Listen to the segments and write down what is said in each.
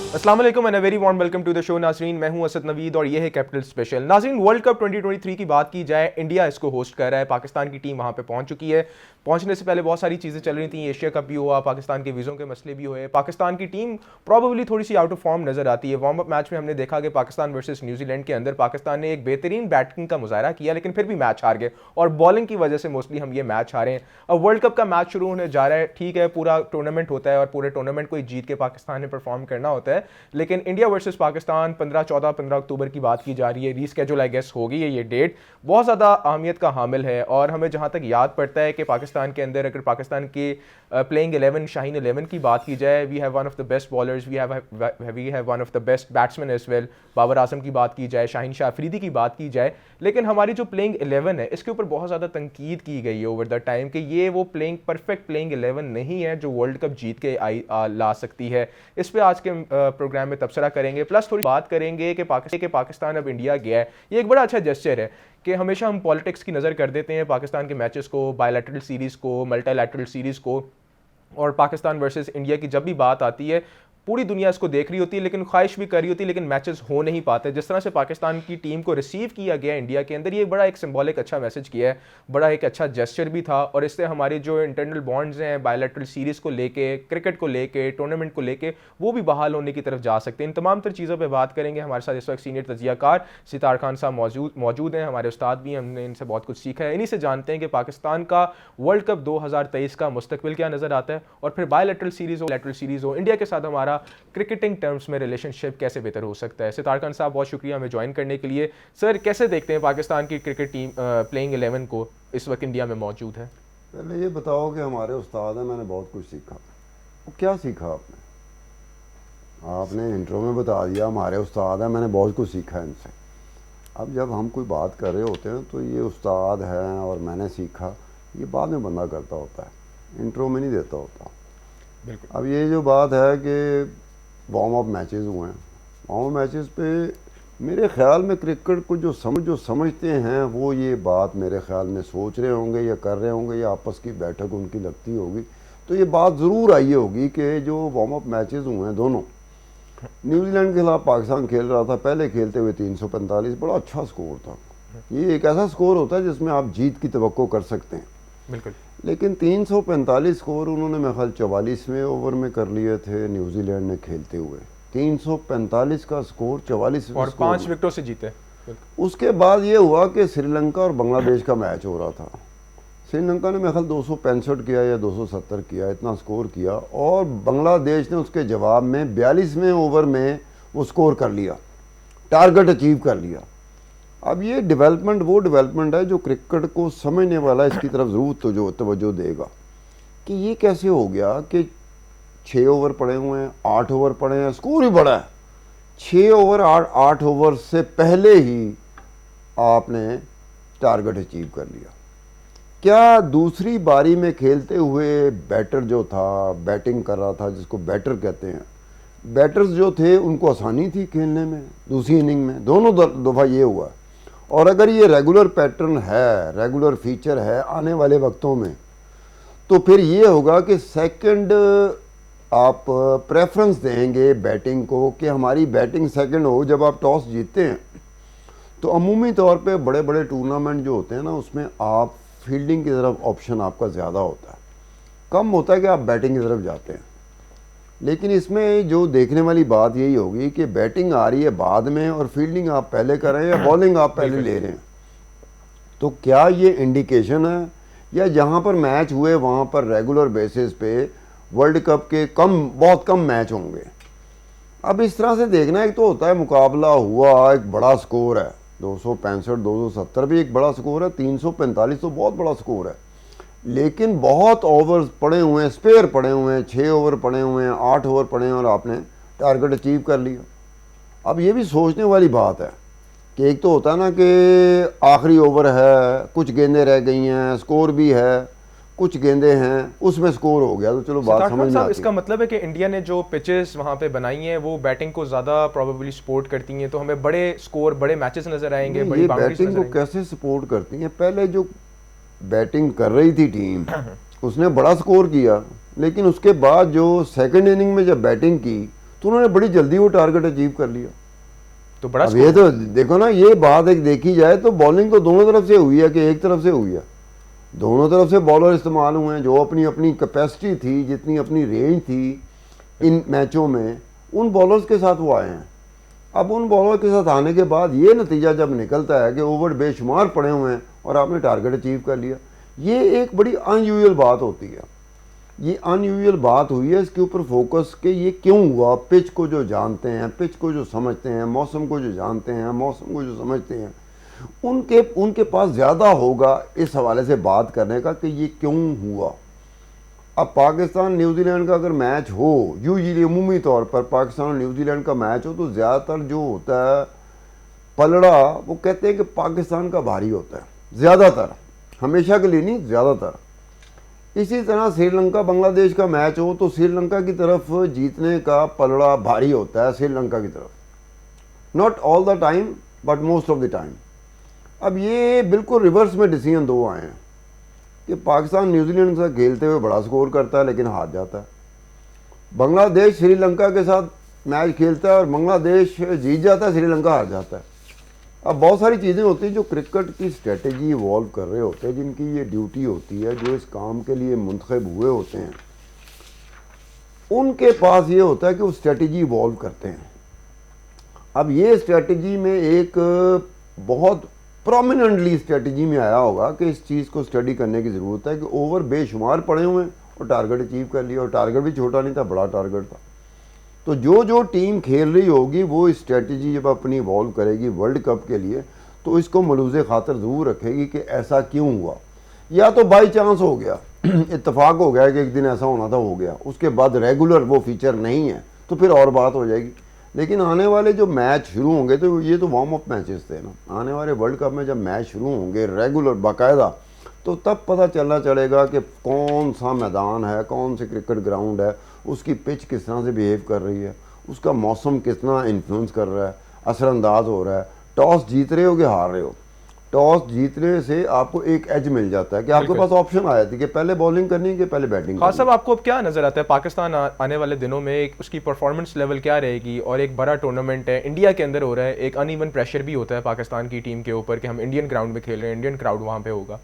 अस्सलाम वालेकुम and a very warm welcome to the show नाजरीन। मैं हूं असद नवीद और ये है कैपिटल स्पेशल। नाजरीन, वर्ल्ड कप 2023 की बात की जाए, इंडिया इसको होस्ट कर रहा है। पाकिस्तान की टीम वहां पे पहुंच चुकी है। पहुंचने से पहले बहुत सारी चीज़ें चल रही थी। एशिया कप भी हुआ, पाकिस्तान के वीज़ों के मसले भी हुए। पाकिस्तान की टीम प्रॉबेबली थोड़ी सी आउट ऑफ फॉर्म नजर आती है। वार्म अप मैच में हमने देखा कि पाकिस्तान वर्सेस न्यूजीलैंड के अंदर पाकिस्तान ने एक बेहतरीन बैटिंग का मुजाहरा किया, लेकिन फिर भी मैच हार गए और बॉलिंग की वजह से मोस्टली हम ये मैच हारे हैं। अब वर्ल्ड कप का मैच शुरू होने जा रहा है। ठीक है, पूरा टूर्नामेंट होता है और पूरे टूर्नामेंट को ही जीत के पाकिस्तान ने परफॉर्म करना होता है, लेकिन इंडिया वर्सेस पाकिस्तान 15 अक्टूबर की बात की जा रही है। रीस्केड्यूल आई गेस होगी ये डेट बहुत ज़्यादा अहमियत का हामिल है। और हमें जहाँ तक याद पड़ता है कि पाकिस्तान के अंदर अगर पाकिस्तान के प्लेइंग 11 शाहीन 11 की बात की जाए, we have one of the best bowlers, we have one of the best batsman as well. Babar Azam की बात की जाए, शाहीन शाह अफरीदी की बात की जाए, लेकिन हमारी जो प्लेइंग 11 है इसके ऊपर बहुत ज़्यादा तनकीद की गई है ओवर द टाइम कि ये वो परफेक्ट प्लेइंग 11 नहीं है जो वर्ल्ड कप जीत के ला सकती है। इस पर आज के प्रोग्राम में तबसरा करेंगे, प्लस थोड़ी बात करेंगे कि पाकिस्तान अब इंडिया गया है। ये एक बड़ा अच्छा जेस्चर है कि हमेशा हम पॉलिटिक्स की नज़र कर देते हैं पाकिस्तान के मैचेस को, बायलैटरल सीरीज़ को, मल्टीलैटरल सीरीज़ को, और पाकिस्तान वर्सेस इंडिया की जब भी बात आती है पूरी दुनिया इसको देख रही होती है, लेकिन ख्वाहिश भी कर रही होती है, लेकिन मैचेस हो नहीं पाते। जिस तरह से पाकिस्तान की टीम को रिसीव किया गया इंडिया के अंदर, ये बड़ा एक सिंबॉलिक अच्छा मैसेज किया है, बड़ा एक अच्छा जेस्चर भी था। और इससे हमारे जो इंटरनल बॉन्ड्स हैं बायलैटरल सीरीज़ को लेके, क्रिकेट को लेके, टूर्नामेंट को लेके, वो भी बहाल होने की तरफ जा सकते हैं। इन तमाम तर चीज़ों पर बात करेंगे। हमारे साथ इस वक्त सीनियर तजियाकार सितार खान साहब मौजूद हैं, हमारे उस्ताद भी, हमने इनसे बहुत कुछ सीखा है। इन्हीं से जानते हैं कि पाकिस्तान का वर्ल्ड कप 2023 का मुस्तकबिल क्या नज़र आता है, और फिर बायलैटरल सीरीज़ हो, लैटरल सीरीज़ हो, इंडिया के साथ हमारा क्रिकेटिंग टर्म्स में रिलेशनशिप कैसे बेहतर हो सकता है। सितार खान साहब, बहुत शुक्रिया हमें ज्वाइन करने के लिए। सर, कैसे देखते हैं पाकिस्तान की क्रिकेट टीम प्लेइंग 11 को इस वक्त इंडिया में मौजूद है? पहले ये बताओ कि हमारे उस्ताद हैं, मैंने बहुत कुछ सीखा। वो क्या सीखा आपने? आपने इंट्रो में बता दिया हमारे उस्ताद हैं, मैंने बहुत कुछ सीखा इनसे। अब जब हम कोई बात कर रहे होते हैं तो ये उस्ताद हैं और मैंने सीखा, ये बाद में बंदा करता होता है, इंट्रो में नहीं देता होता। बिल्कुल। अब ये जो बात है कि वार्म अप मैचेस हुए हैं, वार्म अप मैचेस पे मेरे ख्याल में क्रिकेट को जो समझते हैं वो ये बात मेरे ख्याल में सोच रहे होंगे या कर रहे होंगे या आपस की बैठक उनकी लगती होगी, तो ये बात ज़रूर आई होगी कि जो वार्म अप मैचेस हुए हैं दोनों, न्यूजीलैंड के खिलाफ पाकिस्तान खेल रहा था, पहले खेलते हुए 345, बड़ा अच्छा स्कोर था। ये एक ऐसा स्कोर होता है जिसमें आप जीत की तवक्को कर सकते हैं। बिल्कुल। लेकिन 345 स्कोर उन्होंने मेरे ख्याल 44वें ओवर में कर लिए थे न्यूजीलैंड ने खेलते हुए। 345 का स्कोर 44वें और 5 विकेटों से जीते। उसके बाद ये हुआ कि श्रीलंका और बांग्लादेश का मैच हो रहा था। श्रीलंका ने मेरे ख्याल 265 किया या 270 किया, इतना स्कोर किया, और बांग्लादेश ने उसके जवाब में 42वें ओवर में वो स्कोर कर लिया, टारगेट अचीव कर लिया। अब ये डेवलपमेंट वो डेवलपमेंट है जो क्रिकेट को समझने वाला इसकी तरफ ज़रूर तो तवज्जो देगा कि ये कैसे हो गया कि 6 ओवर पड़े हुए हैं, 8 ओवर पड़े हैं, स्कोर ही बड़ा है। 6 ओवर 8 ओवर से पहले ही आपने टारगेट अचीव कर लिया। क्या दूसरी बारी में खेलते हुए बैटर जो था, बैटिंग कर रहा था, जिसको बैटर कहते हैं, बैटर्स जो थे उनको आसानी थी खेलने में दूसरी इनिंग में, दोनों दफ़ा ये हुआ। और अगर ये रेगुलर पैटर्न है, रेगुलर फीचर है आने वाले वक्तों में, तो फिर ये होगा कि सेकंड आप प्रेफरेंस देंगे बैटिंग को कि हमारी बैटिंग सेकंड हो। जब आप टॉस जीतते हैं तो अमूमी तौर पे बड़े बड़े टूर्नामेंट जो होते हैं ना, उसमें आप फील्डिंग की तरफ ऑप्शन आपका ज़्यादा होता है, कम होता है कि आप बैटिंग की तरफ जाते हैं। लेकिन इसमें जो देखने वाली बात यही होगी कि बैटिंग आ रही है बाद में और फील्डिंग आप पहले कर रहे हैं या बॉलिंग आप पहले ले रहे हैं। तो क्या ये इंडिकेशन है, या जहां पर मैच हुए वहां पर रेगुलर बेसिस पे वर्ल्ड कप के बहुत कम मैच होंगे? अब इस तरह से देखना, एक तो होता है मुकाबला हुआ, एक बड़ा स्कोर है, 265 270 भी एक बड़ा स्कोर है, 345 तो बहुत बड़ा स्कोर है, लेकिन बहुत ओवर्स पड़े हुए हैं, स्पेयर पड़े हुए हैं, 6 ओवर पड़े हुए हैं, 8 ओवर पड़े हैं और आपने टारगेट अचीव कर लिया। अब ये भी सोचने वाली बात है कि एक तो होता है ना कि आखिरी ओवर है, कुछ गेंदें रह गई हैं, स्कोर भी है, कुछ गेंदें हैं, उसमें स्कोर हो गया, तो चलो बात समझ में आती है। इसका मतलब है कि इंडिया ने जो पिचेस वहां पे बनाई हैं वो बैटिंग को ज़्यादा प्रोबेबली सपोर्ट करती हैं, तो हमें बड़े स्कोर, बड़े मैचेस नजर आएंगे, बड़ी बाउंड्रीज बैटिंग को कैसे सपोर्ट करती हैं? पहले जो बैटिंग कर रही थी टीम उसने बड़ा स्कोर किया, लेकिन उसके बाद जो सेकंड इनिंग में जब बैटिंग की तो उन्होंने बड़ी जल्दी वो टारगेट अचीव कर लिया। तो बड़ा अब ये तो देखो ना, ये बात एक देखी जाए तो बॉलिंग तो दोनों तरफ से हुई है कि एक तरफ से हुई है? दोनों तरफ से बॉलर इस्तेमाल हुए हैं। जो अपनी अपनी कैपेसिटी थी, जितनी अपनी रेंज थी इन मैचों में, उन बॉलर्स के साथ वो आए हैं। अब उन बॉलर के साथ आने के बाद ये नतीजा जब निकलता है कि ओवर बेशुमार पड़े हुए हैं और आपने टारगेट अचीव कर लिया, ये एक बड़ी अनयूजुअल बात होती है। ये अनयूजुअल बात हुई है, इसके ऊपर फोकस कि ये क्यों हुआ। पिच को जो जानते हैं, पिच को जो समझते हैं, मौसम को जो जानते हैं, मौसम को जो समझते हैं, उनके पास ज़्यादा होगा इस हवाले से बात करने का कि ये क्यों हुआ। अब पाकिस्तान न्यूजीलैंड का अगर मैच हो, यूजुअली अमूमी तौर पर पाकिस्तान और न्यूजीलैंड का मैच हो, तो ज़्यादातर जो होता है पलड़ा, वो कहते हैं कि पाकिस्तान का भारी होता है ज़्यादातर, हमेशा के लिए नहीं, ज़्यादातर। इसी तरह श्रीलंका बांग्लादेश का मैच हो तो श्रीलंका की तरफ जीतने का पलड़ा भारी होता है, श्रीलंका की तरफ। Not all the time but most of the time. अब ये बिल्कुल रिवर्स में डिसीजन दो आए हैं कि पाकिस्तान न्यूजीलैंड के साथ खेलते हुए बड़ा स्कोर करता है लेकिन हार जाता है। बांग्लादेश श्रीलंका के साथ मैच खेलता है और बांग्लादेश जीत जाता है, श्रीलंका हार जाता है। अब बहुत सारी चीज़ें होती हैं जो क्रिकेट की स्ट्रेटेजी इवॉल्व कर रहे होते हैं, जिनकी ये ड्यूटी होती है, जो इस काम के लिए मुंतखब हुए होते हैं, उनके पास ये होता है कि वो स्ट्रेटेजी इवॉल्व करते हैं। अब ये स्ट्रेटेजी में एक बहुत प्रोमिनेंटली स्ट्रेटेजी में आया होगा कि इस चीज़ को स्टडी करने की ज़रूरत है कि ओवर बेशुमार पड़े हुए हैं और टारगेट अचीव कर लिया, और टारगेट भी छोटा नहीं था, बड़ा टारगेट था। तो जो टीम खेल रही होगी वो स्ट्रेटजी जब अपनी इवॉल्व करेगी वर्ल्ड कप के लिए, तो इसको मलूज़े खातर ज़रूर रखेगी कि ऐसा क्यों हुआ। या तो बाई चांस हो गया, इत्तेफाक हो गया कि एक दिन ऐसा होना था, हो गया, उसके बाद रेगुलर वो फीचर नहीं है, तो फिर और बात हो जाएगी। लेकिन आने वाले जो मैच शुरू होंगे, तो ये तो वार्म अप मैचेस थे ना, आने वाले वर्ल्ड कप में जब मैच शुरू होंगे रेगुलर बाकायदा, तो तब पता चलना चलेगा कि कौन सा मैदान है, कौन से क्रिकेट ग्राउंड है, उसकी पिच किस तरह से बिहेव कर रही है, उसका मौसम कितना इन्फ्लुएंस कर रहा है, असरअंदाज हो रहा है। टॉस जीत रहे हो कि हार रहे हो, टॉस जीतने से आपको एक एज मिल जाता है कि आपके पास ऑप्शन आ जाती है कि पहले बॉलिंग करनी है कि पहले बैटिंग खान साहब, आपको अब क्या नजर आता है पाकिस्तान आने वाले दिनों में उसकी परफॉर्मेंस लेवल क्या रहेगी? और एक बड़ा टूर्नामेंट है, इंडिया के अंदर हो रहा है, एक अनइवन प्रेशर भी होता है पाकिस्तान की टीम के ऊपर कि हम इंडियन ग्राउंड में खेल रहे हैं, इंडियन क्राउड वहाँ पे होगा।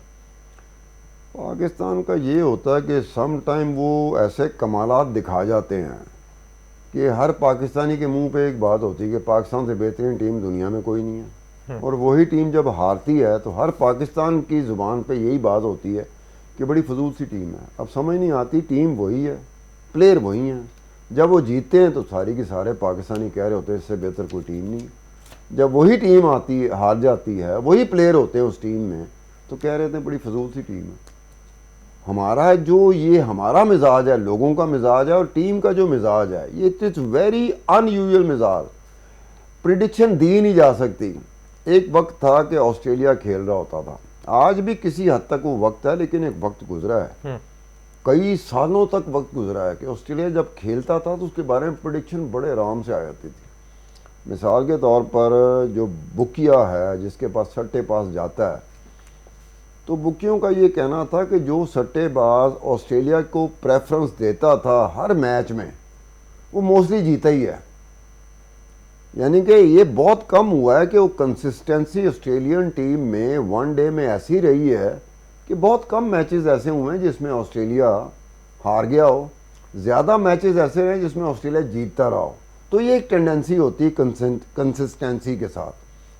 पाकिस्तान का ये होता है कि सम टाइम वो ऐसे कमालात दिखा जाते हैं कि हर पाकिस्तानी के मुंह पे एक बात होती है कि पाकिस्तान से बेहतरीन टीम दुनिया में कोई नहीं है, और वही टीम जब हारती है तो हर पाकिस्तान की ज़ुबान पे यही बात होती है कि बड़ी फजूल सी टीम है। अब समझ नहीं आती, टीम वही है, प्लेयर वही हैं। जब वो जीतते हैं तो सारी की सारे पाकिस्तानी कह रहे होते हैं इससे बेहतर कोई टीम नहीं। जब वही टीम आती है, हार जाती है, वही प्लेयर होते हैं उस टीम में, तो कह रहे थे बड़ी फजूल सी टीम है। हमारा जो ये हमारा मिजाज है, लोगों का मिजाज है और टीम का जो मिजाज है, ये इट्स वेरी अनयूजुअल मिजाज। प्रिडिक्शन दी नहीं जा सकती। एक वक्त था कि ऑस्ट्रेलिया खेल रहा होता था, आज भी किसी हद तक वो वक्त है, लेकिन एक वक्त गुजरा है, कई सालों तक वक्त गुजरा है कि ऑस्ट्रेलिया जब खेलता था तो उसके बारे में प्रिडिक्शन बड़े आराम से आ जाती थी। मिसाल के तौर पर जो बुकिया है, जिसके पास सट्टेबाज जाता है, तो बुकियों का ये कहना था कि जो सट्टेबाज ऑस्ट्रेलिया को प्रेफरेंस देता था हर मैच में, वो मोस्टली जीता ही है। यानी कि ये बहुत कम हुआ है कि वो कंसिस्टेंसी ऑस्ट्रेलियन टीम में वनडे में ऐसी रही है कि बहुत कम मैचेस ऐसे हुए हैं जिसमें ऑस्ट्रेलिया हार गया हो, ज़्यादा मैचेस ऐसे हैं जिसमें ऑस्ट्रेलिया जीतता रहा हो। तो ये एक टेंडेंसी होती है कंसिस्टेंसी के साथ,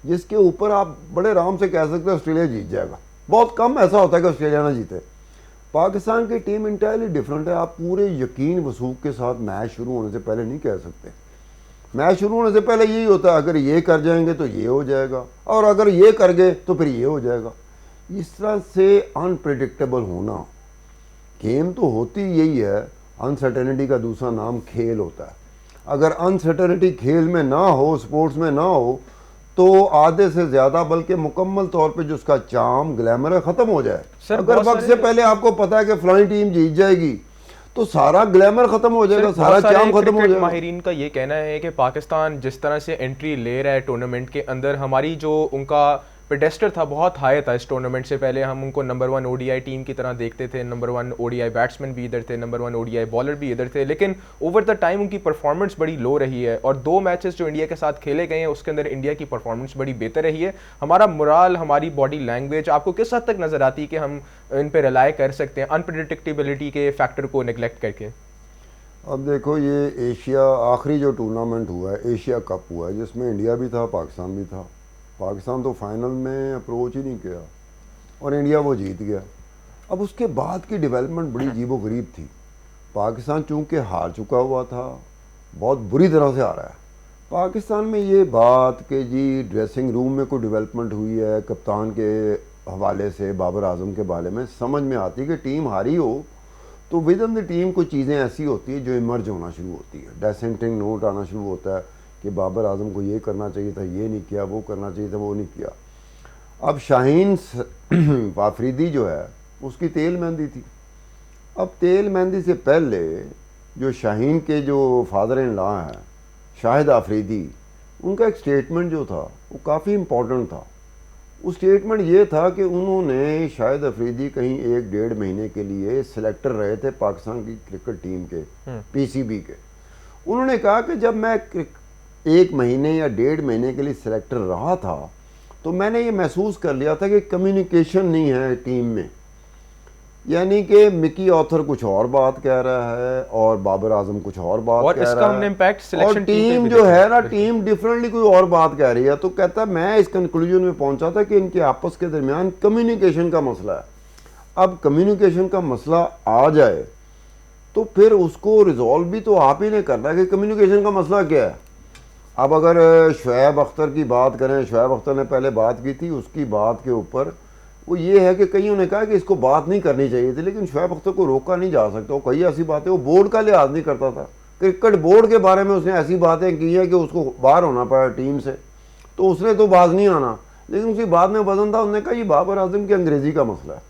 जिसके ऊपर आप बड़े आराम से कह सकते हैं ऑस्ट्रेलिया जीत जाएगा। बहुत कम ऐसा होता है कि ऑस्ट्रेलिया ना जीते। पाकिस्तान की टीम इंटायरली डिफरेंट है। आप पूरे यकीन वसूख के साथ मैच शुरू होने से पहले नहीं कह सकते। मैच शुरू होने से पहले यही होता है, अगर ये कर जाएंगे तो ये हो जाएगा, और अगर ये कर गए तो फिर ये हो जाएगा। इस तरह से अनप्रेडिक्टेबल होना, गेम तो होती यही है, अनसर्टेनिटी का दूसरा नाम खेल होता है। अगर अनसर्टेनिटी खेल में ना हो, स्पोर्ट्स में ना हो, तो आधे से ज़्यादा बल्कि मुकम्मल तौर पे जो उसका चार्म ग्लैमर है ख़त्म हो जाए। अगर वक्त से पहले आपको पता है कि फलानी टीम जीत जाएगी तो सारा ग्लैमर खत्म हो जाएगा, सारा चार्म खत्म हो जाएगा। माहिरीन का ये कहना है कि पाकिस्तान जिस तरह से एंट्री ले रहा है टूर्नामेंट के अंदर, हमारी जो उनका पेडेस्टर था, बहुत हाई था इस टूर्नामेंट से पहले। हम उनको नंबर 1 ओडीआई टीम की तरह देखते थे, नंबर 1 ओडीआई बैट्समैन भी इधर थे, नंबर 1 ओडीआई बॉलर भी इधर थे, लेकिन ओवर द टाइम उनकी परफॉर्मेंस बड़ी लो रही है। और 2 मैचेस जो इंडिया के साथ खेले गए हैं उसके अंदर इंडिया की परफॉर्मेंस बड़ी बेहतर रही है। हमारा मोराल, हमारी बॉडी लैंग्वेज आपको किस हद तक नज़र आती है कि हम इन पर रिलाई कर सकते हैं अनप्रेडिक्टेबिलिटी के फैक्टर को नेग्लेक्ट करके? अब देखो, ये एशिया आखिरी जो टूर्नामेंट हुआ है, एशिया कप हुआ है, जिसमें इंडिया भी था, पाकिस्तान भी था। पाकिस्तान तो फाइनल में अप्रोच ही नहीं किया और इंडिया वो जीत गया। अब उसके बाद की डेवलपमेंट बड़ी अजीबो गरीब थी। पाकिस्तान चूंकि हार चुका हुआ था, बहुत बुरी तरह से हारा है। पाकिस्तान में ये बात कि जी ड्रेसिंग रूम में कोई डेवलपमेंट हुई है कप्तान के हवाले से, बाबर आजम के बारे में समझ में आती है कि टीम हारी हो तो विद इन द टीम कुछ चीज़ें ऐसी होती है जो इमर्ज होना शुरू होती है। डिसेंटिंग नोट आना शुरू होता है कि बाबर आजम को ये करना चाहिए था, ये नहीं किया, वो करना चाहिए था, वो नहीं किया। अब शाहीन आफरीदी जो है उसकी तेल मेहंदी थी। अब तेल मेहंदी से पहले जो शाहीन के जो फादर इन लॉ हैं शाहिद आफरीदी, उनका एक स्टेटमेंट जो था वो काफ़ी इम्पोर्टेंट था। उस स्टेटमेंट ये था कि उन्होंने, शाहिद अफरीदी कहीं 1-1.5 महीने के लिए सिलेक्टर रहे थे पाकिस्तान की क्रिकेट टीम के, पीसीबी के। उन्होंने कहा कि जब मैं 1 महीने या 1.5 महीने के लिए सिलेक्टर रहा था तो मैंने ये महसूस कर लिया था कि कम्युनिकेशन नहीं है टीम में। यानी कि मिकी ऑथर कुछ और बात कह रहा है और बाबर आजम कुछ और बात और कह इसका रहा हमने है, इम्पैक्ट सिलेक्शन और टीम जो है ना, टीम डिफरेंटली कोई और बात कह रही है। तो कहता मैं इस कंक्लूजन में पहुंचा था कि इनके आपस के दरमियान कम्युनिकेशन का मसला है। अब कम्युनिकेशन का मसला आ जाए तो फिर उसको रिजॉल्व भी तो आप ही ने करना है कि कम्युनिकेशन का मसला क्या है। अब अगर शुएब अख्तर की बात करें, शुएब अख्तर ने पहले बात की थी, उसकी बात के ऊपर वो ये है कि कईयों ने कहा कि इसको बात नहीं करनी चाहिए थी, लेकिन शुएब अख्तर को रोका नहीं जा सकता। वो कई ऐसी बातें, वो बोर्ड का लिहाज नहीं करता था, क्रिकेट बोर्ड के बारे में उसने ऐसी बातें की है कि उसको बाहर होना पड़ा टीम से, तो उसने तो बाज नहीं आना। लेकिन उसकी बाद में वजन था, उन्होंने कहा ये बाबर आजम की अंग्रेज़ी का मसला है।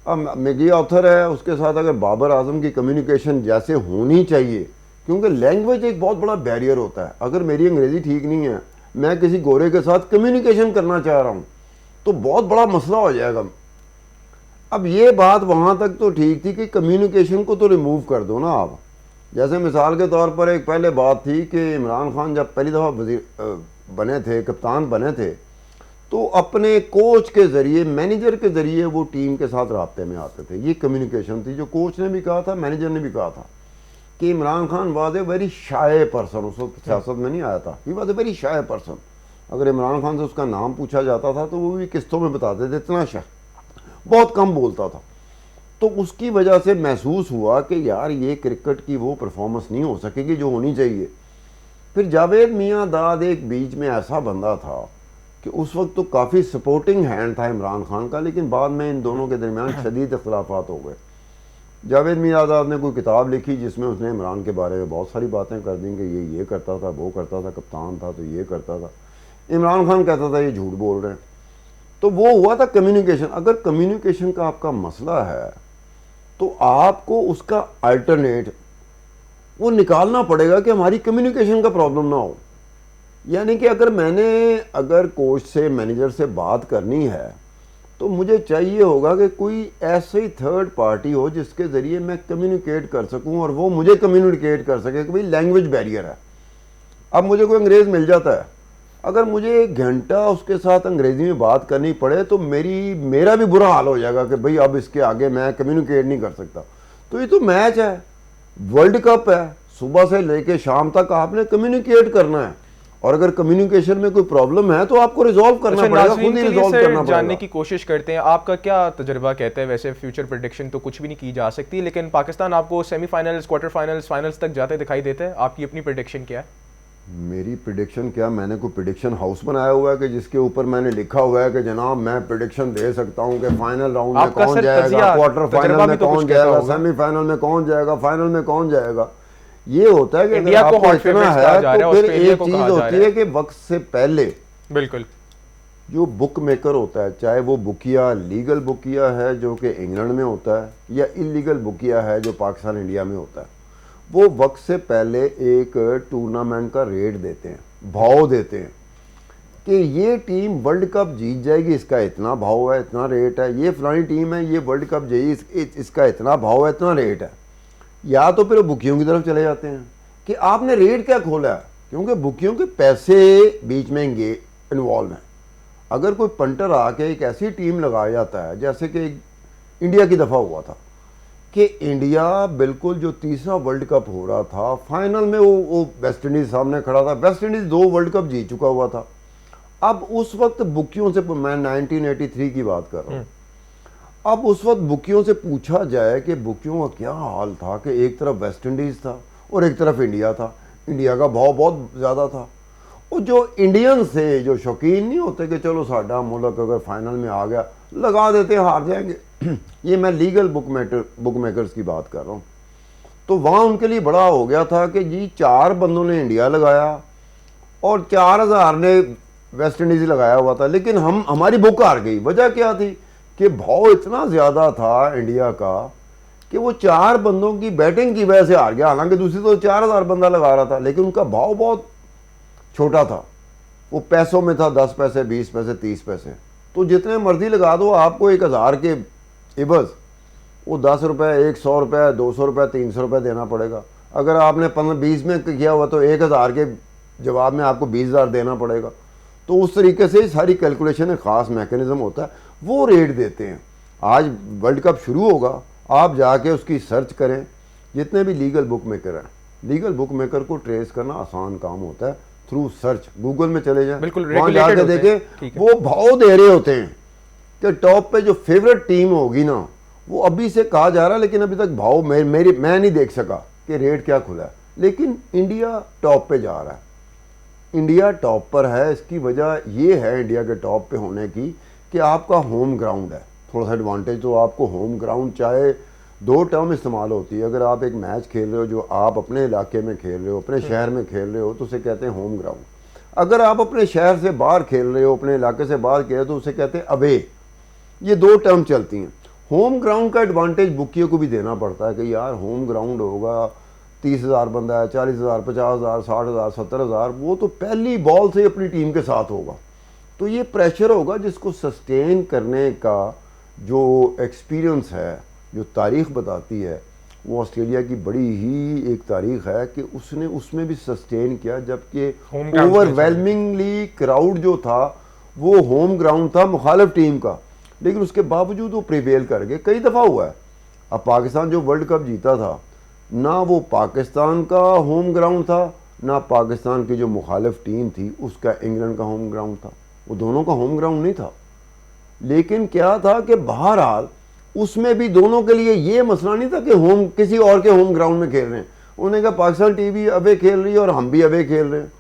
अब मिकी ऑथर है, उसके साथ अगर बाबर आजम की कम्युनिकेशन जैसे होनी चाहिए, क्योंकि लैंग्वेज एक बहुत बड़ा बैरियर होता है। अगर मेरी अंग्रेज़ी ठीक नहीं है, मैं किसी गोरे के साथ कम्युनिकेशन करना चाह रहा हूँ तो बहुत बड़ा मसला हो जाएगा। अब ये बात वहाँ तक तो ठीक थी कि कम्युनिकेशन को तो रिमूव कर दो ना आप। जैसे मिसाल के तौर पर एक पहले बात थी कि इमरान खान जब पहली दफ़ा वज़ीर बने थे, कप्तान बने थे, तो अपने कोच के ज़रिए, मैनेजर के ज़रिए वो टीम के साथ राब्ते में आते थे। ये कम्युनिकेशन थी जो कोच ने भी कहा था, मैनेजर ने भी कहा था कि Imran Khan was a very shy person. उस वक्त सियासत में नहीं आया था, he was a very shy person. अगर इमरान खान से उसका नाम पूछा जाता था तो वो भी किस्तों में बताते थे, इतना शाय, बहुत कम बोलता था। तो उसकी वजह से महसूस हुआ कि यार ये क्रिकेट की वो परफॉर्मेंस नहीं हो सकेगी जो होनी चाहिए। फिर जावेद मियाँ दाद एक बीच में ऐसा बंदा था कि उस वक्त तो काफ़ी सपोर्टिंग हैंड था इमरान खान का, लेकिन बाद में इन दोनों के दरमियान शदीद इख्तलाफात हो गए। जावेद मियाँ दाद ने कोई किताब लिखी जिसमें उसने इमरान के बारे में बहुत सारी बातें कर दी कि ये करता था, वो करता था, कप्तान था तो ये करता था। इमरान खान कहता था ये झूठ बोल रहे हैं। तो वो हुआ था कम्युनिकेशन। अगर कम्युनिकेशन का आपका मसला है तो आपको उसका अल्टरनेट वो निकालना पड़ेगा कि हमारी कम्युनिकेशन का प्रॉब्लम ना हो। यानी कि अगर कोच से, मैनेजर से बात करनी है तो मुझे चाहिए होगा कि कोई ऐसी थर्ड पार्टी हो जिसके ज़रिए मैं कम्युनिकेट कर सकूं और वो मुझे कम्युनिकेट कर सके कि भाई लैंग्वेज बैरियर है। अब मुझे कोई अंग्रेज़ मिल जाता है, अगर मुझे 1 घंटा उसके साथ अंग्रेज़ी में बात करनी पड़े तो मेरा भी बुरा हाल हो जाएगा कि भाई अब इसके आगे मैं कम्युनिकेट नहीं कर सकता। तो ये तो मैच है, वर्ल्ड कप है, सुबह से लेके शाम तक आपने कम्युनिकेट करना है। और अगर कम्युनिकेशन में कोई प्रॉब्लम है तो आपको रिजॉल्व करना पड़ेगा, खुद ही रिजॉल्व करना पड़ेगा। जानने की कोशिश करते हैं आपका क्या तजुर्बा कहता है। वैसे फ्यूचर प्रेडिक्शन तो कुछ भी नहीं की जा सकती, लेकिन पाकिस्तान आपको सेमीफाइनल्स, क्वार्टर फाइनल्स, फाइनल्स तक जाते दिखाई देता है। आपकी अपनी प्रेडिक्शन क्या है? मेरी प्रिडिक्शन क्या, मैंने कोई प्रिडिक्शन हाउस बनाया हुआ है कि जिसके ऊपर मैंने लिखा हुआ है कि जनाब मैं प्रिडिक्शन दे सकता हूं कि फाइनल राउंड में कौन जाएगा, क्वार्टर फाइनल में कौन जाएगा, सेमीफाइनल में कौन जाएगा, फाइनल में कौन जाएगा। ये होता है कि अगर आपको इतना है तो फिर एक चीज होती है कि वक्त से पहले बिल्कुल जो बुक मेकर होता है, चाहे वो बुकिया लीगल बुकिया है जो कि इंग्लैंड में होता है या इलीगल बुकिया है जो पाकिस्तान इंडिया में होता है, वो वक्त से पहले एक टूर्नामेंट का रेट देते हैं, भाव देते हैं कि ये टीम वर्ल्ड कप जीत जाएगी, इसका इतना भाव है, इतना रेट है, ये फलानी टीम है ये वर्ल्ड कप जीत, इसका इतना भाव है, इतना रेट है। या तो फिर बुकियों की तरफ चले जाते हैं कि आपने रेट क्या खोला है, क्योंकि बुकियों के पैसे बीच में इन्वॉल्व हैं। अगर कोई पंटर आके एक ऐसी टीम लगाया जाता है, जैसे कि इंडिया की दफ़ा हुआ था कि इंडिया बिल्कुल जो तीसरा वर्ल्ड कप हो रहा था, फाइनल में वो वेस्ट इंडीज़ सामने खड़ा था। वेस्ट इंडीज़ 2 वर्ल्ड कप जीत चुका हुआ था। अब उस वक्त बुकियों से, मैं 1983 की बात कर रहा हूँ, अब उस वक्त बुकियों से पूछा जाए कि बुकियों का क्या हाल था कि एक तरफ वेस्ट इंडीज़ था और एक तरफ इंडिया था। इंडिया का भाव बहुत ज़्यादा था। और जो इंडियन से जो शौकीन नहीं होते कि चलो साडा मुल्क अगर फाइनल में आ गया, लगा देते हार जाएंगे। ये मैं लीगल बुक मेकर्स की बात कर रहा हूँ। तो वहाँ उनके लिए बड़ा हो गया था कि जी 4 बंदों ने इंडिया लगाया और 4000 ने वेस्ट इंडीज़ लगाया हुआ था, लेकिन हमारी बुक हार गई। वजह क्या थी कि भाव इतना ज़्यादा था इंडिया का कि वो 4 बंदों की बैटिंग की वजह से हार गया। हालांकि दूसरी तो 4000 बंदा लगा रहा था, लेकिन उनका भाव बहुत छोटा था। वो पैसों में था, 10 पैसे, 20 पैसे, 30 पैसे। तो जितने मर्जी लगा दो, आपको 1000 के इबज वो 10 रुपये, 100 रुपये, 200 रुपये, 300 रुपये देना पड़ेगा। अगर आपने 15-20 में किया हुआ तो 1000 के जवाब में आपको 20,000 देना पड़ेगा। तो उस तरीके से सारी कैलकुलेशन है, ख़ास मैकेनिज्म होता है, वो रेट देते हैं। आज वर्ल्ड कप शुरू होगा, आप जाके उसकी सर्च करें। जितने भी लीगल बुक मेकर हैं, लीगल बुक मेकर को ट्रेस करना आसान काम होता है थ्रू सर्च। गूगल में चले जाएं, वहाँ जाके देखें, वो भाव दे रहे होते हैं कि टॉप पे जो फेवरेट टीम होगी ना, वो अभी से कहा जा रहा है, लेकिन अभी तक भाव मैं नहीं देख सका कि रेट क्या खुला है। लेकिन इंडिया टॉप पे जा रहा है, इंडिया टॉप पर है। इसकी वजह ये है इंडिया के टॉप पे होने की कि आपका होम ग्राउंड है। थोड़ा सा एडवांटेज तो आपको होम ग्राउंड, चाहे 2 टर्म इस्तेमाल होती है। अगर आप एक मैच खेल रहे हो जो आप अपने इलाके में खेल रहे हो, अपने शहर में खेल रहे हो, तो उसे कहते हैं होम ग्राउंड। अगर आप अपने शहर से बाहर खेल रहे हो, अपने इलाके से बाहर खेल रहे हो, तो उसे कहते हैं अवे। ये 2 टर्म चलती हैं। होम ग्राउंड का एडवांटेज बुकियों को भी देना पड़ता है कि यार होम ग्राउंड होगा, 30,000 बंदा है, 40,000, 50,000, 60,000, 70,000, वो तो पहली बॉल से अपनी टीम के साथ होगा। तो ये प्रेशर होगा जिसको सस्टेन करने का जो एक्सपीरियंस है, जो तारीख बताती है, वो ऑस्ट्रेलिया की बड़ी ही एक तारीख है कि उसने उसमें भी सस्टेन किया। जबकि ओवरवेलमिंगली क्राउड जो था वो होम ग्राउंड था मुखालिफ टीम का, लेकिन उसके बावजूद वो प्रिवेल कर गए। कई दफ़ा हुआ है। अब पाकिस्तान जो वर्ल्ड कप जीता था, ना वो पाकिस्तान का होम ग्राउंड था, ना पाकिस्तान की जो मुखालिफ टीम थी उसका इंग्लैंड का होम ग्राउंड था। वो दोनों का होम ग्राउंड नहीं था। लेकिन क्या था कि बहरहाल उसमें भी दोनों के लिए ये मसला नहीं था कि होम किसी और के होम ग्राउंड में खेल रहे हैं। उन्होंने कहा पाकिस्तान टीवी अवे खेल रही है और हम भी अवे खेल रहे हैं,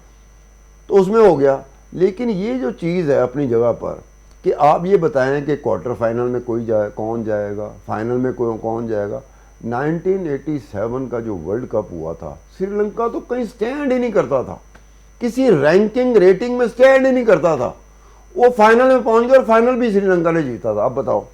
तो उसमें हो गया। लेकिन ये जो चीज़ है अपनी जगह पर कि आप ये बताएं कि क्वार्टर फाइनल में कौन जाएगा, फाइनल में कौन जाएगा। 1987 का जो वर्ल्ड कप हुआ था, श्रीलंका तो कहीं स्टैंड ही नहीं करता था, किसी रैंकिंग रेटिंग में स्टैंड ही नहीं करता था। वो फाइनल में पहुंच गया और फाइनल भी श्रीलंका ने जीता था। अब बताओ,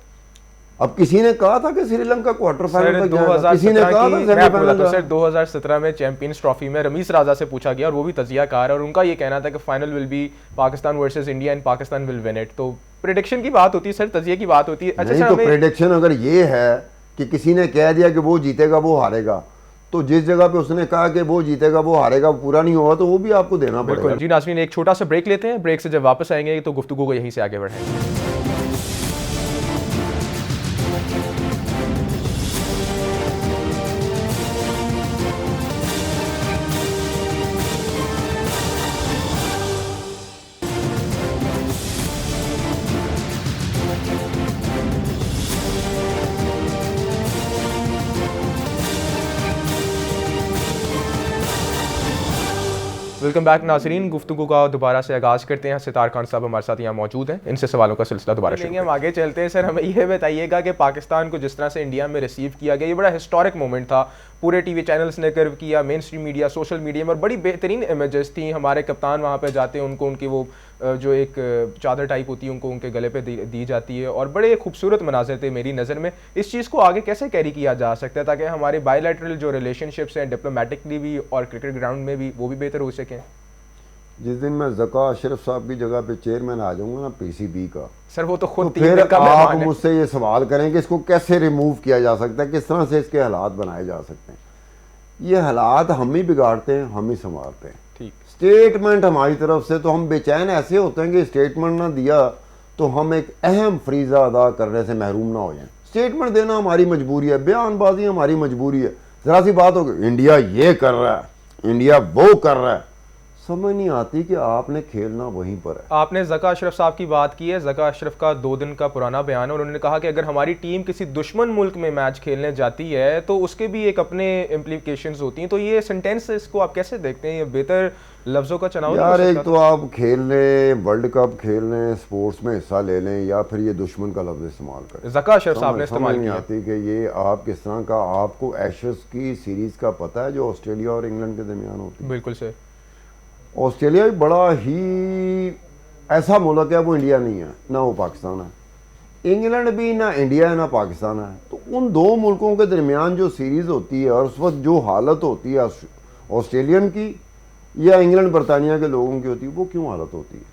अब किसी ने कहा था कि श्रीलंका क्वार्टर फाइनल तक जाएगा, किसी ने कहा था सेमीफाइनल। सर 2017 में चैंपियंस ट्रॉफी में रमीज राजा से पूछा गया और वो भी तजियाकार है, और उनका ये कहना था कि final will be Pakistan versus India and Pakistan will win it. तो प्रेडिक्शन की बात होती है सर, तजिया की बात होती है। अच्छा नहीं, तो प्रेडिक्शन अगर ये है कि किसी ने कह दिया कि वो जीतेगा वो हारेगा, तो जिस जगह पे उसने कहा कि वो जीतेगा वो हारेगा, पूरा नहीं हुआ, तो वो भी आपको देना पड़ेगा। जी नाज़रीन, एक छोटा सा ब्रेक लेते हैं। ब्रेक से जब वापस आएंगे तो गुफ्तगू को यहीं से आगे बढ़ाएंगे। वेलकम बैक नाजरीन, गुफ्तगू का दोबारा से आगाज़ करते हैं। सितार खान साहब हमारे साथ यहाँ मौजूद हैं, इनसे सवालों का सिलसिला दोबारा लेंगे। हम आगे चलते हैं। सर हमें यह बताइएगा कि पाकिस्तान को जिस तरह से इंडिया में रिसीव किया गया, ये बड़ा हिस्टोरिक मोमेंट था। पूरे टीवी चैनल्स ने कर्व किया, main stream media, social media में, और बड़ी बेहतरीन इमेजेस थी। हमारे कप्तान वहाँ पे जाते हैं, उनको उनकी वो जो एक चादर टाइप होती है उनको उनके गले पे दी जाती है, और बड़े खूबसूरत मनाज़र थे मेरी नज़र में। इस चीज़ को आगे कैसे कैरी किया जा सकता है ताकि हमारे बायलैटरल जो रिलेशनशिप्स हैं डिप्लोमेटिकली भी और क्रिकेट ग्राउंड में भी, वो भी बेहतर हो सकें? जिस दिन मैं ज़का अशरफ साहब की जगह पे चेयरमैन आ जाऊंगा ना पीसीबी का, सर वो तो खुद तो 3 फिर दिन का आप मेहमान है। मुझसे ये सवाल करें कि इसको कैसे रिमूव किया जा सकता है, किस तरह से इसके हालात बनाए जा सकते हैं। ये हालात हम ही बिगाड़ते हैं, हम ही संवारते हैं। ठीक। स्टेटमेंट हमारी तरफ से तो हम बेचैन ऐसे होते हैं कि स्टेटमेंट ना दिया तो हम एक अहम फरीज़ा अदा करने से महरूम ना हो जाएं। स्टेटमेंट देना हमारी मजबूरी है, बयानबाजी हमारी मजबूरी है। ज़रा सी बात होगी इंडिया ये कर रहा है, इंडिया वो कर रहा है, समझ नहीं आती कि आपने खेलना वहीं पर है। आपने ज़का अशरफ साहब की बात की है। ज़का अशरफ का 2 दिन का पुराना बयान है और उन्होंने कहा कि अगर हमारी टीम किसी दुश्मन मुल्क में मैच खेलने जाती है तो उसके भी एक अपने इम्प्लीकेशंस होती हैं। तो ये सेंटेंस, इसको आप कैसे देखते हैं? ये बेहतर लफ्ज़ों का चुनाव नहीं हो यार एक सकता? तो आप खेल लें, वर्ल्ड कप खेल लें, स्पोर्ट्स में हिस्सा ले लें, या फिर ये दुश्मन का लफ्ज़ इस्तेमाल करें। ज़का अशरफ साहब ने समझ इस्तेमाल नहीं किया। आती कि ये आप किस तरह का, आपको एशेज़ की सीरीज़ का पता है जो ऑस्ट्रेलिया और इंग्लैंड के दरमियान होती है। बिल्कुल सर। ऑस्ट्रेलिया भी बड़ा ही ऐसा मुल्क है, वो इंडिया नहीं है ना वो पाकिस्तान है। इंग्लैंड भी ना इंडिया है ना पाकिस्तान है। तो उन दो मुल्कों के दरमियान जो सीरीज़ होती है और उस वक्त जो हालत होती है ऑस्ट्रेलियन की या इंग्लैंड बरतानिया के लोगों की होती है, वो क्यों हालत होती है?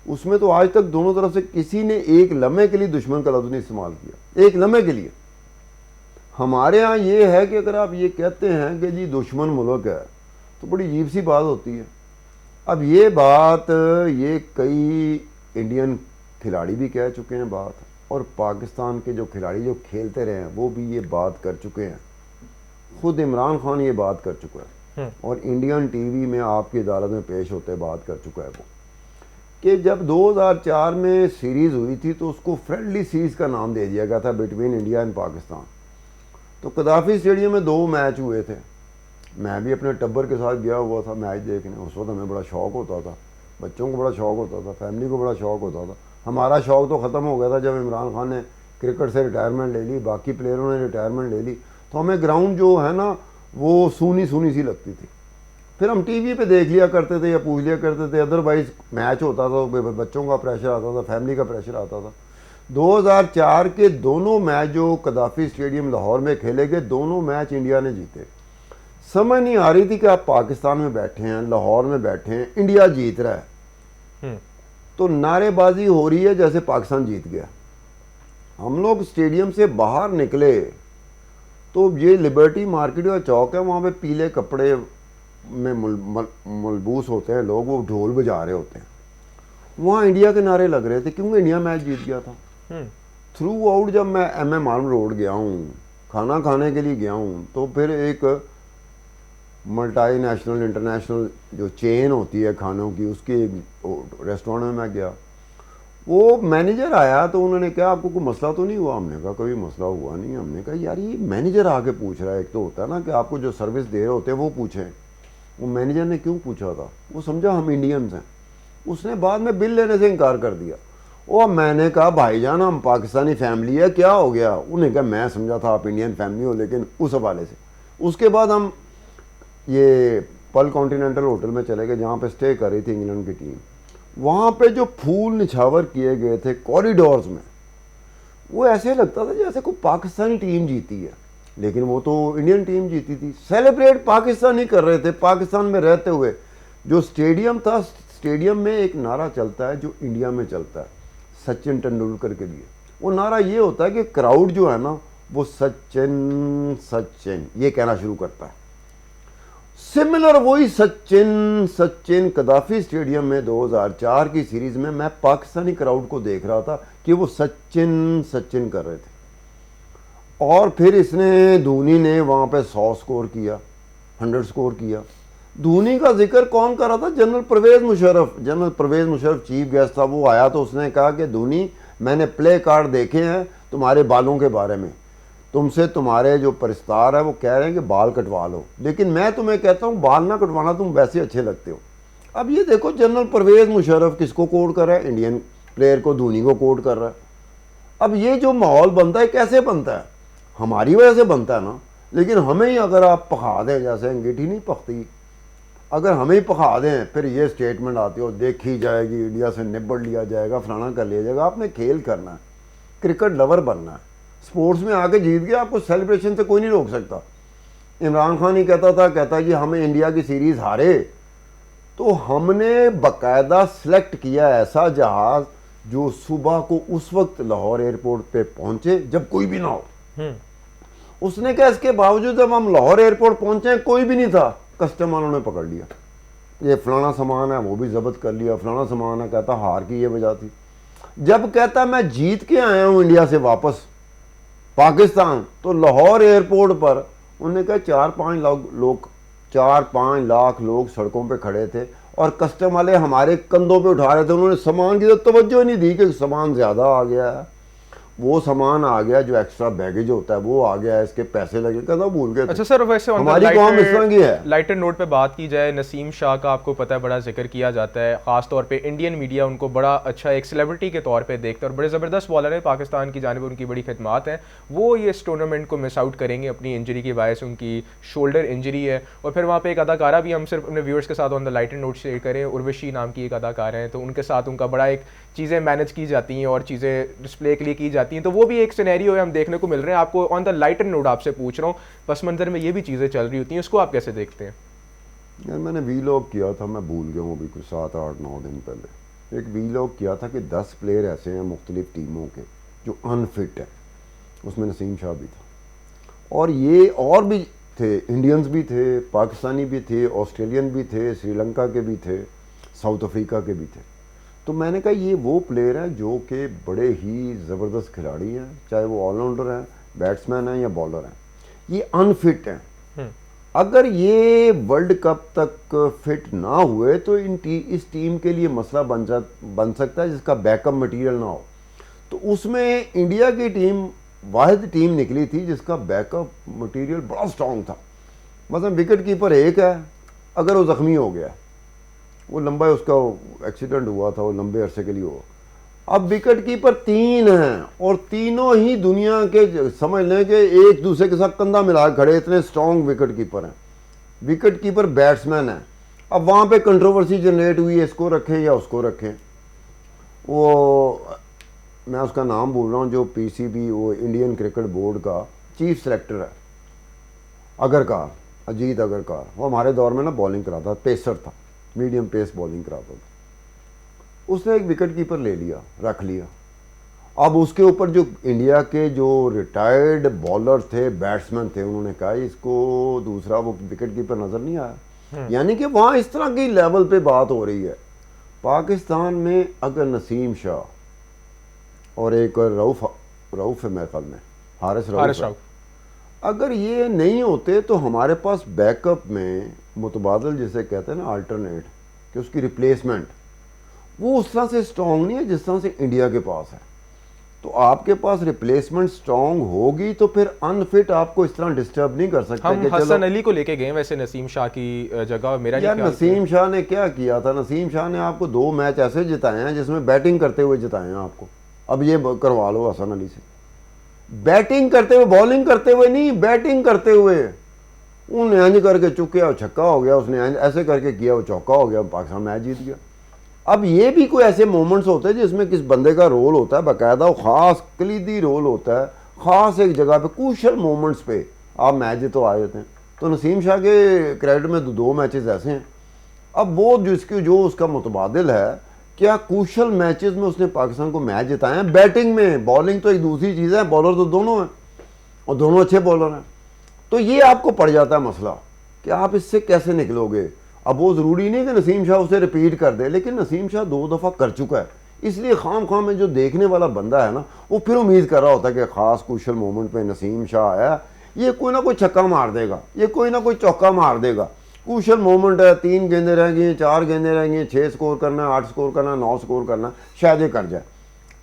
उसमें तो आज तक दोनों तरफ से किसी ने एक लम्हे के लिए दुश्मन का लफ्ज़ नहीं इस्तेमाल किया, एक लम्हे के लिए। हमारे यहाँ ये है कि अगर आप ये कहते हैं कि जी दुश्मन मुल्क है तो बड़ी अजीब सी बात होती है। अब ये बात ये कई इंडियन खिलाड़ी भी कह चुके हैं बात, और पाकिस्तान के जो खिलाड़ी जो खेलते रहे हैं वो भी ये बात कर चुके हैं। खुद इमरान खान ये बात कर चुका है और इंडियन टीवी में आपकी अदालत में पेश होते बात कर चुका है वो, कि जब 2004 में सीरीज़ हुई थी तो उसको फ्रेंडली सीरीज़ का नाम दे दिया गया था बिटवीन इंडिया एंड पाकिस्तान। तो कदाफी स्टेडियम में 2 मैच हुए थे। मैं भी अपने टब्बर के साथ गया हुआ था मैच देखने। उस वक्त हमें बड़ा शौक़ होता था, बच्चों को बड़ा शौक़ होता था, फैमिली को बड़ा शौक़ होता था। हमारा शौक़ तो ख़त्म हो गया था जब इमरान खान ने क्रिकेट से रिटायरमेंट ले ली, बाकी प्लेयरों ने रिटायरमेंट ले ली, तो हमें ग्राउंड जो है ना वो सूनी सूनी सी लगती थी। फिर हम टीवी पे देख लिया करते थे या पूछ लिया करते थे। अदरवाइज़ मैच होता था तो बच्चों का प्रेशर आता था, फैमिली का प्रेशर आता था। 2004 के दोनों मैच जो कदाफी स्टेडियम लाहौर में खेले गए, दोनों मैच इंडिया ने जीते। समझ नहीं आ रही थी कि आप पाकिस्तान में बैठे हैं, लाहौर में बैठे हैं, इंडिया जीत रहा है तो नारेबाजी हो रही है जैसे पाकिस्तान जीत गया। हम लोग स्टेडियम से बाहर निकले तो ये लिबर्टी मार्केट का चौक है, वहाँ पे पीले कपड़े में मलबूस होते हैं लोग, वो ढोल बजा रहे होते हैं। वहाँ इंडिया के नारे लग रहे थे क्योंकि इंडिया मैच जीत गया था। थ्रू आउट जब मैं MM आर्म रोड गया हूँ, खाना खाने के लिए गया हूँ, तो फिर एक मल्टी नेशनल इंटरनेशनल जो चेन होती है खानों की, उसके एक रेस्टोरेंट में मैं गया। वो मैनेजर आया तो उन्होंने कहा आपको कोई मसला तो नहीं हुआ? हमने कहा कोई मसला हुआ नहीं। हमने कहा यार ये मैनेजर आके पूछ रहा है। एक तो होता है ना कि आपको जो सर्विस दे रहे होते हैं वो पूछें। वो मैनेजर ने क्यों पूछा था? वो समझा हम इंडियंस हैं। उसने बाद में बिल लेने से इनकार कर दिया। और मैंने कहा भाईजान हम पाकिस्तानी फैमिली है, क्या हो गया? उन्हें कहा मैं समझा था आप इंडियन फैमिली हो, लेकिन उस हवाले से। उसके बाद हम ये पल कॉन्टिनेंटल होटल में चले गए जहाँ पे स्टे कर रही थी इंग्लैंड की टीम। वहाँ पे जो फूल निछावर किए गए थे कॉरिडोर्स में, वो ऐसे लगता था जैसे कोई पाकिस्तानी टीम जीती है, लेकिन वो तो इंडियन टीम जीती थी। सेलिब्रेट पाकिस्तान ही कर रहे थे पाकिस्तान में रहते हुए। जो स्टेडियम था, स्टेडियम में एक नारा चलता है जो इंडिया में चलता है सचिन तेंदुलकर के लिए। वो नारा ये होता है कि क्राउड जो है ना वो सचिन सचिन ये कहना शुरू करता है। सिमिलर वही सचिन सचिन कदाफी स्टेडियम में 2004 की सीरीज में मैं पाकिस्तानी क्राउड को देख रहा था कि वो सचिन सचिन कर रहे थे। और फिर इसने धोनी ने वहाँ पे 100 स्कोर किया, 100 स्कोर किया। धोनी का जिक्र कौन कर रहा था? General Pervez Musharraf. General Pervez Musharraf chief guest था, वो आया तो उसने कहा कि धोनी मैंने प्ले कार्ड देखे हैं तुम्हारे बालों के बारे में, तुमसे तुम्हारे जो परिस्तार है वो कह रहे हैं कि बाल कटवा लो, लेकिन मैं तुम्हें कहता हूँ बाल ना कटवाना, तुम वैसे अच्छे लगते हो। अब ये देखो जनरल परवेज मुशर्रफ किसको कोट कर रहा है? इंडियन प्लेयर को, धोनी को कोट कर रहा है। अब ये जो माहौल बनता है कैसे बनता है? हमारी वजह से बनता है ना। लेकिन हमें ही अगर आप पखा दें, जैसे अंगीठी नहीं पकती, अगर हमें ही पखा दें, फिर ये स्टेटमेंट आती हो देखी जाएगी, इंडिया से निपट लिया जाएगा, फलाना कर लिया जाएगा। आपने खेल करना है, क्रिकेट लवर बनना है, स्पोर्ट्स में आके जीत गया, आपको सेलिब्रेशन से कोई नहीं रोक सकता। इमरान खान ही कहता है कि हमें इंडिया की सीरीज़ हारे तो हमने बकायदा सिलेक्ट किया ऐसा जहाज जो सुबह को उस वक्त लाहौर एयरपोर्ट पे पहुंचे जब कोई भी ना हो। उसने कहा इसके बावजूद जब हम लाहौर एयरपोर्ट पहुंचे कोई भी नहीं था, कस्टम वालों ने पकड़ लिया, ये फलाना सामान है वो भी जब्त कर लिया, फलाना सामान है, कहता हार की ये वजह थी। जब कहता मैं जीत के आया हूं इंडिया से वापस पाकिस्तान, तो लाहौर एयरपोर्ट पर उन्होंने कहा 4-5 लाख लोग सड़कों पे खड़े थे और कस्टम वाले हमारे कंधों पे उठा रहे थे। उन्होंने सामान की तो तवज्जो नहीं दी कि सामान ज़्यादा आ गया है, वो सामान आ गया जो एक्स्ट्रा बैगेज होता है वो आ गया है, इसके पैसे लगे, कहता भूल गए। अच्छा सर, वैसे हमारी कौम इस तरह की है। लाइटर नोट पे बात की जाए, नसीम शाह का आपको पता है बड़ा जिक्र किया जाता है, खास तौर पे इंडियन मीडिया उनको बड़ा अच्छा एक सेलिब्रिटी के तौर पे देखते हैं और बड़े ज़बरदस्त बॉलर है, पाकिस्तान की जानिब उनकी बड़ी खिदमात हैं। वो ये इस टूर्नामेंट को मिस आउट करेंगे अपनी इंजरी की वजह से, उनकी शोल्डर इंजरी है। और फिर वहाँ पे एक अदाकारा भी हम सिर्फ अपने व्यूअर्स के साथ on the lighter note share करें, उर्वशी नाम की एक अदाकार हैं, तो उनके साथ उनका बड़ा एक चीज़ें मैनेज की जाती हैं और चीज़ें डिस्प्ले के लिए की जाती हैं, तो वो भी एक सिनेरियो है हम देखने को मिल रहे हैं। आपको ऑन द लाइटर नोट आपसे पूछ रहा हूँ, पस मंजर में ये भी चीज़ें चल रही होती हैं, उसको आप कैसे देखते हैं? यार मैंने वीलॉग किया था, मैं भूल गया हूँ अभी कुछ 7-8-9 दिन पहले एक वीलॉग किया था कि 10 प्लेयर ऐसे हैं मुख्तलिफ टीमों के जो अनफिट है, उसमें नसीम शाह भी था और ये और भी थे, इंडियंस भी थे, पाकिस्तानी भी थे, ऑस्ट्रेलियन भी थे, श्रीलंका के भी थे, साउथ अफ्रीका के भी थे। तो मैंने कहा ये वो प्लेयर हैं जो कि बड़े ही ज़बरदस्त खिलाड़ी हैं, चाहे वो ऑलराउंडर हैं, बैट्समैन हैं या बॉलर हैं, ये अनफिट हैं। अगर ये वर्ल्ड कप तक फिट ना हुए तो इस टीम के लिए मसला बन सकता है जिसका बैकअप मटेरियल ना हो। तो उसमें इंडिया की टीम वाहिद टीम निकली थी जिसका बैकअप मटेरियल बड़ा स्ट्रॉन्ग था। मतलब विकेट कीपर एक है, अगर वो ज़ख्मी हो गया, वो लंबा उसका एक्सीडेंट हुआ था, वो लंबे अरसे के लिए हो, अब विकेट कीपर 3 हैं और तीनों ही दुनिया के समझ लें कि एक दूसरे के साथ कंधा मिला खड़े, इतने स्ट्रॉन्ग विकेट कीपर हैं। विकेट कीपर बैट्समैन है। अब वहाँ पे कंट्रोवर्सी जनरेट हुई है, इसको रखें या उसको रखें। वो मैं उसका नाम बोल रहा हूँ जो पीसीबी, वो इंडियन क्रिकेट बोर्ड का चीफ सेलेक्टर है, अगरकार, अजीत अगरकार, वो हमारे दौर में ना बॉलिंग कराता, पेसर था, मीडियम पेस बॉलिंग कराता था। उसने एक विकेट कीपर ले लिया, रख लिया। अब उसके ऊपर जो इंडिया के जो रिटायर्ड बॉलर थे, बैट्समैन थे, उन्होंने कहा इसको दूसरा वो विकेट कीपर नज़र नहीं आया। यानी कि वहाँ इस तरह की लेवल पे बात हो रही है। पाकिस्तान में अगर नसीम शाह और एक रऊफ है मेरे ख्याल में, हारिस रऊफ, अगर ये नहीं होते तो हमारे पास बैकअप में मुतबादल जिसे कहते हैं ना, अल्टरनेट, कि उसकी रिप्लेसमेंट, वो उस तरह से स्ट्रॉन्ग नहीं है जिस तरह से इंडिया के पास है। तो आपके पास रिप्लेसमेंट स्ट्रॉन्ग होगी तो फिर अनफिट आपको इस तरह डिस्टर्ब नहीं कर सकते। हम हसन अली को लेके गए वैसे नसीम शाह की जगह। मेरा यार नसीम शाह ने क्या किया था, नसीम शाह ने आपको 2 मैच ऐसे जिताए हैं जिसमें बैटिंग करते हुए जिताए हैं आपको। अब ये करवा लो हसन अली से, बैटिंग करते हुए, बॉलिंग करते हुए नहीं, बैटिंग करते हुए। उन्हें इंज करके चुके और छक्का हो गया, उसने ऐसे करके किया, वो चौका हो गया, पाकिस्तान मैच जीत गया। अब ये भी कोई ऐसे मोमेंट्स होते हैं जिसमें किस बंदे का रोल होता है, बाकायदा वो ख़ास कलीदी रोल होता है, ख़ास एक जगह पे, क्रूशियल मोमेंट्स पे आप मैच तो आए होते हैं। तो नसीम शाह के क्रेडिट में 2 मैचेस ऐसे हैं। अब वो जिसकी जो उसका मुतबादिल है, क्या क्रूशियल मैचेस में उसने पाकिस्तान को मैच जिताए हैं बैटिंग में। बॉलिंग तो एक दूसरी चीज़ है, बॉलर तो दोनों हैं और दोनों अच्छे बॉलर हैं। तो ये आपको पड़ जाता है मसला कि आप इससे कैसे निकलोगे। अब वो ज़रूरी नहीं कि नसीम शाह उसे रिपीट कर दे, लेकिन नसीम शाह 2 दफ़ा कर चुका है, इसलिए खाम में जो देखने वाला बंदा है ना, वो फिर उम्मीद कर रहा होता है कि ख़ास क्रूशियल मोमेंट पे नसीम शाह आया, ये कोई ना कोई छक्का मार देगा, ये कोई ना कोई चौका मार देगा। क्रूशियल मोमेंट है, 3 गेंदें रह गई, 4 गेंदें रह गई, 6 स्कोर करना, 8 स्कोर करना, 9 स्कोर करना, शायद ये कर जाए।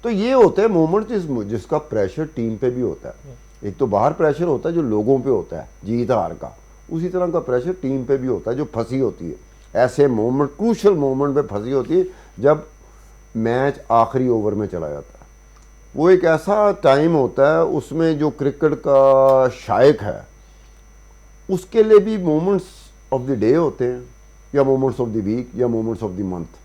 तो ये होते हैं मोमेंट जिसका प्रेशर टीम पे भी होता है। एक तो बाहर प्रेशर होता है जो लोगों पे होता है जीत हार का, उसी तरह का प्रेशर टीम पे भी होता है जो फंसी होती है, ऐसे मोमेंट, क्रूशियल मोमेंट पे फंसी होती है जब मैच आखिरी ओवर में चला जाता है। वो एक ऐसा टाइम होता है उसमें जो क्रिकेट का शायक है उसके लिए भी मोमेंट्स ऑफ द डे होते हैं, या मोमेंट्स ऑफ द वीक, या मोमेंट्स ऑफ द मंथ।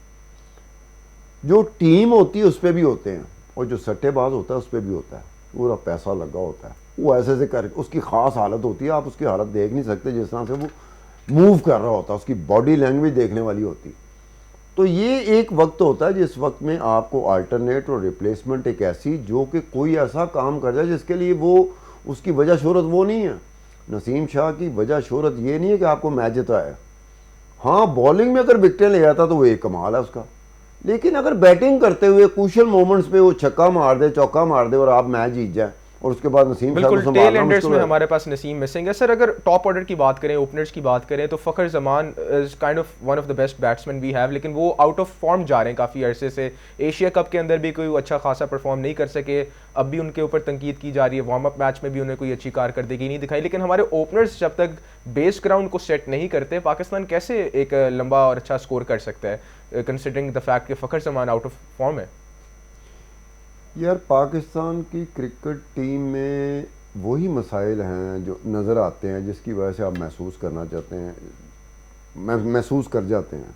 जो टीम होती है उस पर भी होते हैं, और जो सट्टेबाज होता है उस पर भी होता है। पूरा पैसा लगा होता है, वो ऐसे कर, उसकी ख़ास हालत होती है, आप उसकी हालत देख नहीं सकते जिस तरह से वो मूव कर रहा होता, उसकी बॉडी लैंग्वेज देखने वाली होती। तो ये एक वक्त होता है जिस वक्त में आपको अल्टरनेट और रिप्लेसमेंट एक ऐसी जो कि कोई ऐसा काम कर जाए जिसके लिए वो उसकी वजह शोहरत वो नहीं है। नसीम शाह की वजह शोहरत ये नहीं है कि आपको मैच जिताया, हाँ बॉलिंग में अगर विकेटें ले आता तो वो एक कमाल है उसका, लेकिन अगर बैटिंग करते हुए क्रूशियल मोमेंट्स पे वो छक्का मार दे, चौका मार दे और आप मैच जीत जाए और उसके बाद नसीम शाह को बिल्कुल टेल संभालना एंडर्स मुश्किल में है। हमारे पास नसीम मिसिंग है सर। अगर टॉप ऑर्डर की बात करें, ओपनर्स की बात करें, तो Fakhar Zaman is kind of one of the best batsman we have, लेकिन वो आउट ऑफ फॉर्म जा रहे हैं काफ़ी अरसे से। एशिया कप के अंदर भी कोई अच्छा खासा परफॉर्म नहीं कर सके, अब भी उनके ऊपर तनकीद की जा रही है, वार्म अप मैच में भी उन्हें कोई अच्छी कारकर्दगी नहीं दिखाई। लेकिन हमारे ओपनर्स जब तक बेस ग्राउंड को सेट नहीं करते, पाकिस्तान कैसे एक लंबा और अच्छा स्कोर कर सकता है कंसिडरिंग द फैक्ट कि Fakhar Zaman out of form है। यार पाकिस्तान की क्रिकेट टीम में वही मसाइल हैं जो नज़र आते हैं जिसकी वजह से आप महसूस करना चाहते हैं, महसूस कर जाते हैं,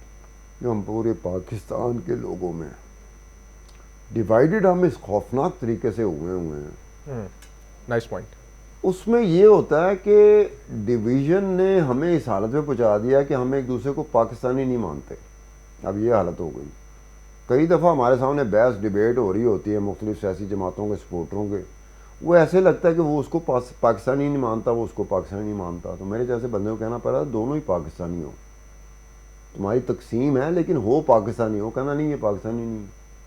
जो हम पूरे पाकिस्तान के लोगों में डिवाइडेड हम इस खौफनाक तरीके से हुए हैं। Nice point. उसमें ये होता है कि डिवीज़न ने हमें इस हालत में पहुंचा दिया कि हम एक दूसरे को पाकिस्तानी नहीं मानते। अब ये हालत हो गई। कई दफ़ा हमारे सामने बहस डिबेट हो रही होती है मुख्तलिफ सियासी जमातों के सपोर्टरों के, वो ऐसे लगता है कि वो उसको पाकिस्तानी नहीं मानता, वो उसको पाकिस्तानी नहीं मानता। तो मेरे जैसे बंदे को कहना पड़ा दोनों ही पाकिस्तानी हो, तुम्हारी तकसीम है लेकिन हो पाकिस्तानी हो। कहना नहीं ये पाकिस्तानी नहीं,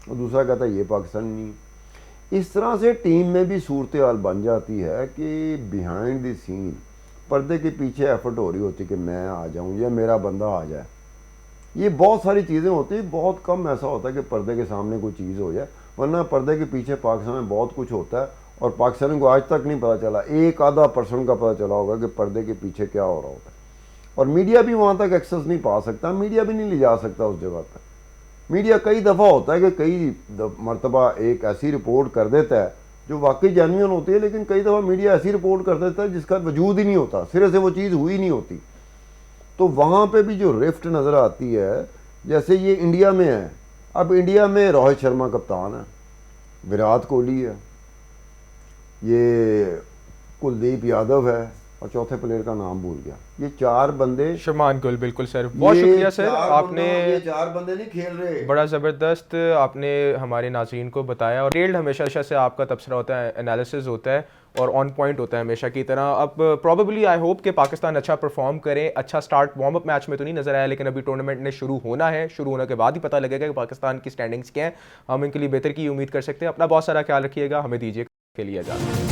और दूसरा कहता है ये पाकिस्तानी नहीं। इस तरह से टीम में भी सूरत हाल बन जाती है कि बिहाइंड द सीन पर्दे के पीछे एफर्ट हो रही होती कि मैं आ जाऊं या मेरा बंदा आ जाए। ये बहुत सारी चीज़ें होती हैं, बहुत कम ऐसा होता है कि पर्दे के सामने कोई चीज़ हो जाए, वरना पर्दे के पीछे पाकिस्तान में बहुत कुछ होता है और पाकिस्तान को आज तक नहीं पता चला, एक आधा % का पता चला होगा कि पर्दे के पीछे क्या हो रहा होता है। और मीडिया भी वहाँ तक एक्सेस नहीं पा सकता, मीडिया भी नहीं ले जा सकता उस जगह पर। मीडिया कई दफ़ा होता है कि कई मरतबा एक ऐसी रिपोर्ट कर देता है जो वाकई जेन्युइन होती है, लेकिन कई दफ़ा मीडिया ऐसी रिपोर्ट कर देता है जिसका वजूद ही नहीं होता, सिरे से वो चीज़ हुई नहीं होती। तो वहाँ पे भी जो रिफ्ट नज़र आती है, जैसे ये इंडिया में है, अब इंडिया में रोहित शर्मा कप्तान है, विराट कोहली है, ये कुलदीप यादव है और चौथे प्लेयर का नाम भूल गया। ये 4 बंदे, शुभमान गिल, बिल्कुल सर, बहुत शुक्रिया सर, आपने ये 4 बंदे नहीं खेल रहे। बड़ा ज़बरदस्त आपने हमारे नाज़रीन को बताया। और डिटेल्ड हमेशा से आपका तबसरा होता है, एनालिसिस होता है और ऑन पॉइंट होता है हमेशा की तरह। अब प्रॉबेबली आई होप कि पाकिस्तान अच्छा परफॉर्म करे। अच्छा स्टार्ट वार्म अप मैच में तो नहीं नज़र आया, लेकिन अभी टूर्नामेंट ने शुरू होना है, शुरू होने के बाद ही पता लगेगा कि पाकिस्तान की स्टैंडिंग्स क्या हैं। हम इनके लिए बेहतर की उम्मीद कर सकते हैं। अपना बहुत सारा ख्याल रखिएगा, हमें दीजिए के लिए इजाज़त।